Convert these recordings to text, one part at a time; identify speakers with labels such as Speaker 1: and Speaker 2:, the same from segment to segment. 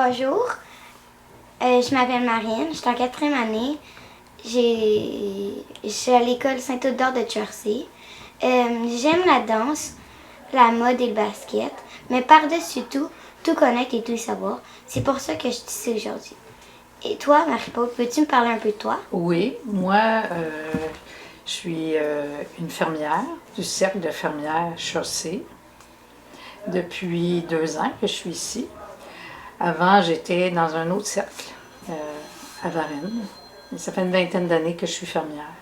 Speaker 1: Bonjour, je m'appelle Marine, je suis en quatrième année. Je suis à l'école Saint-Odore de Jersey. J'aime la danse, la mode et le basket, mais par-dessus tout connaître et tout savoir. C'est pour ça que je suis ici aujourd'hui. Et toi, Marie-Paul, peux-tu me parler un peu de toi?
Speaker 2: Oui, moi, je suis une fermière du cercle de fermières Chaussée. Depuis 2 ans que je suis ici. Avant, j'étais dans un autre cercle, à Varennes. Ça fait une vingtaine d'années que je suis fermière.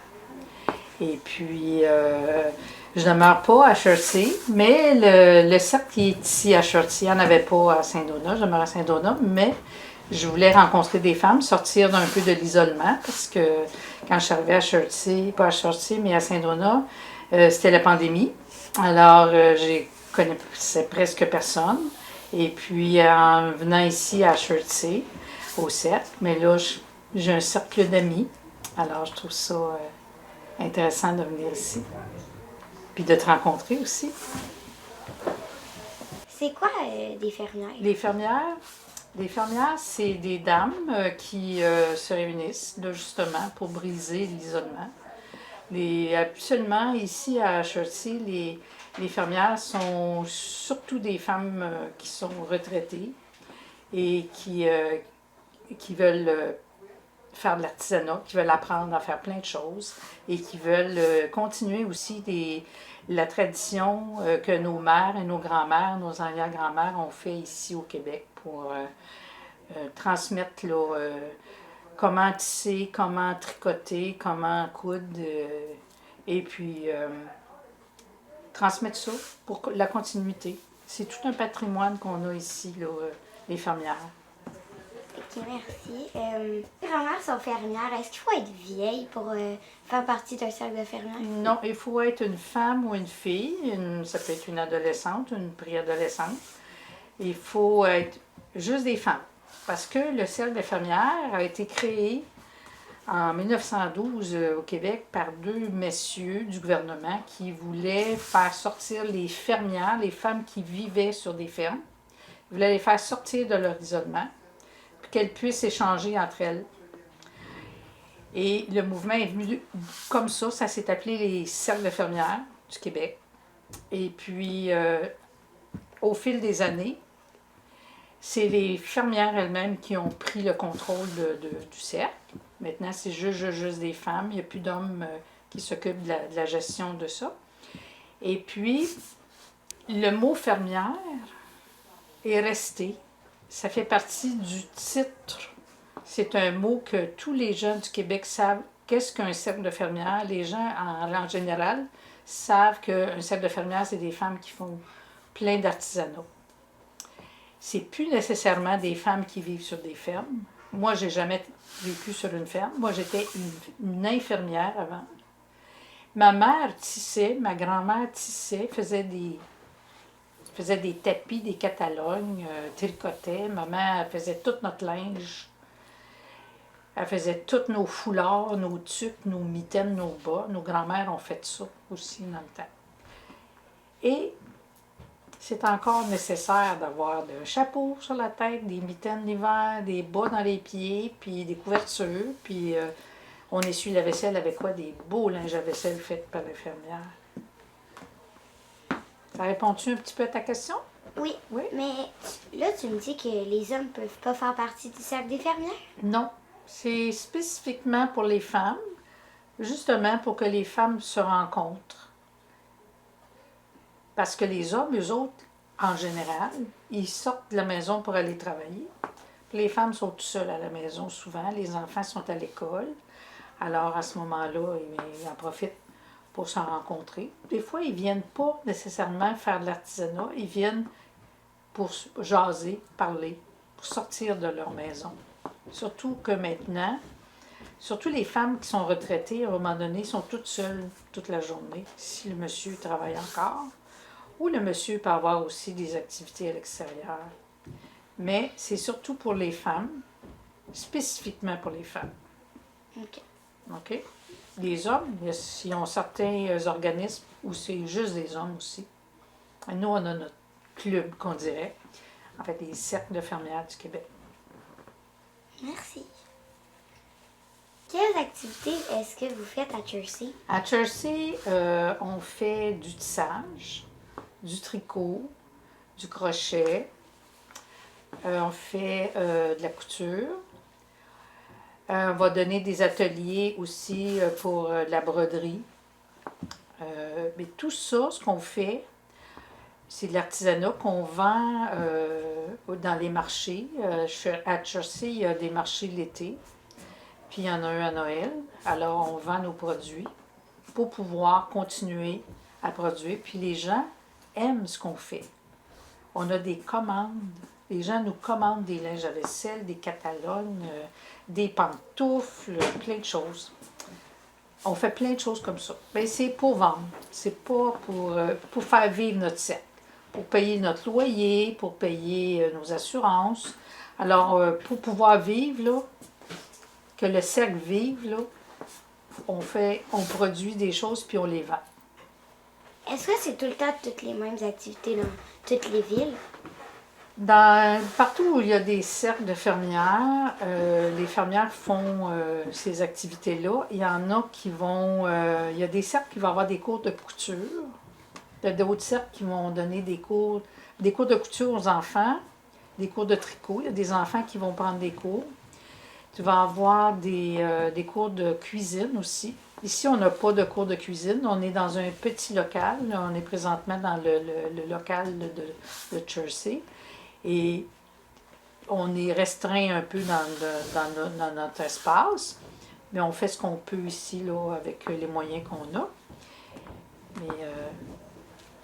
Speaker 2: Et puis, je ne demeure pas à Chertsey, mais le cercle qui est ici à Chertsey, il n'y en avait pas à Saint-Donat. Je demeure à Saint-Donat, mais je voulais rencontrer des femmes, sortir d'un peu de l'isolement, parce que quand je suis arrivée à Chertsey, pas à Chertsey, mais à Saint-Donat, c'était la pandémie. Alors, je connaissais presque personne. Et puis, en venant ici à Chertsey, au cercle, mais là, j'ai un cercle d'amis. Alors, je trouve ça intéressant de venir ici. Puis de te rencontrer aussi.
Speaker 1: C'est quoi des fermières?
Speaker 2: Les fermières, c'est des dames qui se réunissent là, justement pour briser l'isolement. Absolument, ici à Chertsey, les fermières sont surtout des femmes qui sont retraitées et qui veulent faire de l'artisanat, qui veulent apprendre à faire plein de choses et qui veulent continuer aussi la tradition que nos mères et nos grands-mères, nos arrière-grands-mères ont fait ici au Québec pour transmettre là, comment tisser, comment tricoter, comment coudre et puis transmettre ça pour la continuité. C'est tout un patrimoine qu'on a ici, là, les fermières.
Speaker 1: Ok, merci. Les grand-mères sont fermières. Est-ce qu'il faut être vieille pour faire partie d'un cercle de fermières?
Speaker 2: Non, il faut être une femme ou une fille. Ça peut être une adolescente, une préadolescente. Il faut être juste des femmes. Parce que le cercle de fermières a été créé en 1912 au Québec par deux messieurs du gouvernement qui voulaient faire sortir les fermières, les femmes qui vivaient sur des fermes. Ils voulaient les faire sortir de leur isolement, puis qu'elles puissent échanger entre elles. Et le mouvement est venu comme ça s'est appelé les cercles de fermières du Québec. Et puis, au fil des années, c'est les fermières elles-mêmes qui ont pris le contrôle du cercle. Maintenant, c'est juste des femmes. Il n'y a plus d'hommes qui s'occupent de la gestion de ça. Et puis, le mot fermière est resté. Ça fait partie du titre. C'est un mot que tous les gens du Québec savent. Qu'est-ce qu'un cercle de fermières? Les gens, en général, savent qu'un cercle de fermières, c'est des femmes qui font plein d'artisanat. C'est plus nécessairement des femmes qui vivent sur des fermes. Moi, j'ai jamais vécu sur une ferme. Moi, j'étais une infirmière avant. Ma mère tissait, ma grand-mère tissait, faisait des tapis, des catalogues, tricotait. Ma mère faisait tout notre linge. Elle faisait tous nos foulards, nos tuques, nos mitaines, nos bas. Nos grands-mères ont fait ça aussi dans le temps. Et c'est encore nécessaire d'avoir un chapeau sur la tête, des mitaines l'hiver, des bas dans les pieds, puis des couvertures, puis on essuie la vaisselle avec quoi? Des beaux linges à vaisselle faits par l'infirmière. Ça répond-tu un petit peu à ta question?
Speaker 1: Oui.
Speaker 2: Oui.
Speaker 1: Mais là, tu me dis que les hommes ne peuvent pas faire partie du cercle des fermières?
Speaker 2: Non. C'est spécifiquement pour les femmes, justement pour que les femmes se rencontrent. Parce que les hommes, eux autres, en général, ils sortent de la maison pour aller travailler. Puis les femmes sont toutes seules à la maison souvent. Les enfants sont à l'école. Alors, à ce moment-là, ils en profitent pour se rencontrer. Des fois, ils ne viennent pas nécessairement faire de l'artisanat. Ils viennent pour jaser, parler, pour sortir de leur maison. Surtout que maintenant, surtout les femmes qui sont retraitées, à un moment donné, sont toutes seules toute la journée, si le monsieur travaille encore. Ou le monsieur peut avoir aussi des activités à l'extérieur. Mais c'est surtout pour les femmes, spécifiquement pour les femmes.
Speaker 1: OK.
Speaker 2: OK? Les hommes, ils ont certains organismes où c'est juste des hommes aussi. Et nous, on a notre club, qu'on dirait. En fait, les cercles de fermières du Québec.
Speaker 1: Quelles activités est-ce que vous faites à Jersey?
Speaker 2: À Jersey, on fait du tissage, du tricot, du crochet, on fait de la couture. On va donner des ateliers aussi pour de la broderie. Mais tout ça, ce qu'on fait, c'est de l'artisanat qu'on vend dans les marchés. À Jersey, il y a des marchés l'été, puis il y en a un à Noël. Alors, on vend nos produits pour pouvoir continuer à produire. Puis les gens aiment ce qu'on fait. On a des commandes. Les gens nous commandent des linges à vaisselle, des catalogues, des pantoufles, plein de choses. On fait plein de choses comme ça. Mais c'est pour vendre. C'est pas pour faire vivre notre cercle. Pour payer notre loyer, pour payer nos assurances. Alors, pour pouvoir vivre, là, que le cercle vive, là, on produit des choses puis on les vend.
Speaker 1: Est-ce que c'est tout le temps toutes les mêmes activités dans toutes les villes?
Speaker 2: Partout où il y a des cercles de fermières, les fermières font ces activités-là. Il y en a qui vont... il y a des cercles qui vont avoir des cours de couture. Il y a d'autres cercles qui vont donner des cours de couture aux enfants, des cours de tricot. Il y a des enfants qui vont prendre des cours. Tu vas avoir des cours de cuisine aussi. Ici, on n'a pas de cours de cuisine. On est dans un petit local. On est présentement dans le local de Jersey. Et on est restreint un peu dans notre espace. Mais on fait ce qu'on peut ici là, avec les moyens qu'on a. Mais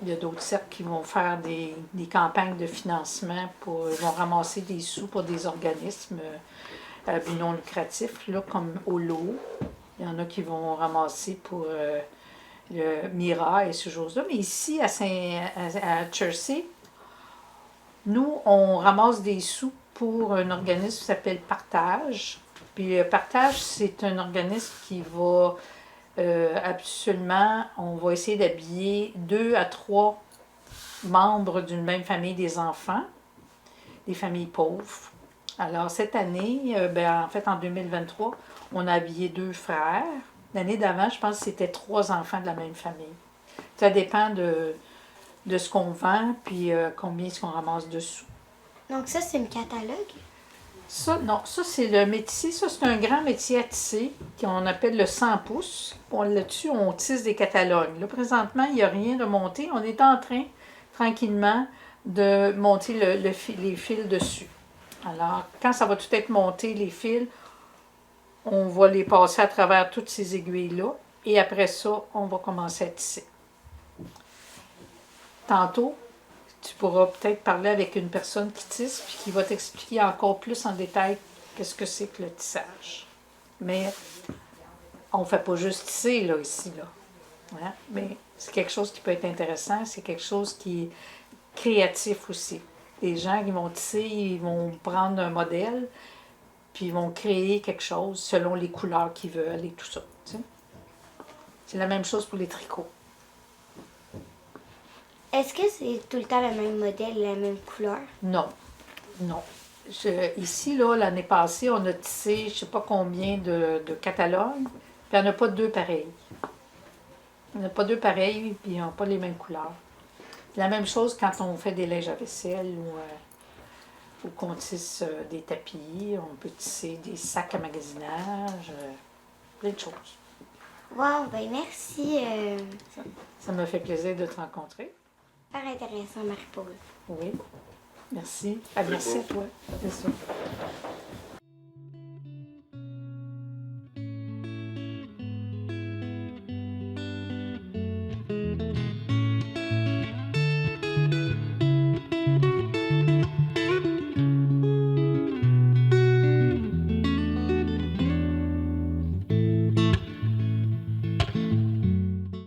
Speaker 2: il y a d'autres cercles qui vont faire des campagnes de financement ils vont ramasser des sous pour des organismes à but non lucratif, là, comme au lot. Il y en a qui vont ramasser pour le Mira et ces choses-là. Mais ici, à Jersey, nous, on ramasse des sous pour un organisme qui s'appelle Partage. Puis Partage, c'est un organisme qui va absolument, on va essayer d'habiller 2 à 3 membres d'une même famille des enfants, des familles pauvres. Alors, cette année, en fait, en 2023, on a habillé 2 frères. L'année d'avant, je pense que c'était 3 enfants de la même famille. Ça dépend de ce qu'on vend, puis combien est-ce qu'on ramasse dessous.
Speaker 1: Donc ça, c'est un catalogue?
Speaker 2: Ça, non, ça c'est le métier, ça c'est un grand métier à tisser qu'on appelle le 100 pouces. Là-dessus, on tisse des catalogues. Là, présentement, il n'y a rien de monté. On est en train, tranquillement, de monter les fils dessus. Alors, quand ça va tout être monté, les fils, on va les passer à travers toutes ces aiguilles-là. Et après ça, on va commencer à tisser. Tantôt, tu pourras peut-être parler avec une personne qui tisse puis qui va t'expliquer encore plus en détail qu'est-ce que c'est que le tissage. Mais on ne fait pas juste tisser là, ici. Là. Hein? Mais c'est quelque chose qui peut être intéressant, c'est quelque chose qui est créatif aussi. Les gens qui vont tisser, ils vont prendre un modèle puis ils vont créer quelque chose selon les couleurs qu'ils veulent et tout ça. Tu sais? C'est la même chose pour les tricots.
Speaker 1: Est-ce que c'est tout le temps le même modèle, la même couleur?
Speaker 2: Non, non. Ici, là, l'année passée, on a tissé je ne sais pas combien de catalogues, puis il n'y en a pas 2 pareils. Il n'y en a pas 2 pareils, puis ils n'ont pas les mêmes couleurs. C'est la même chose quand on fait des linges à vaisselle ou qu'on tisse des tapis, on peut tisser des sacs à magasinage, plein de choses.
Speaker 1: Wow, ben merci.
Speaker 2: Ça me fait plaisir de te rencontrer.
Speaker 1: Super intéressant, Marie-Paul.
Speaker 2: Oui, merci. Merci à toi. C'est ça.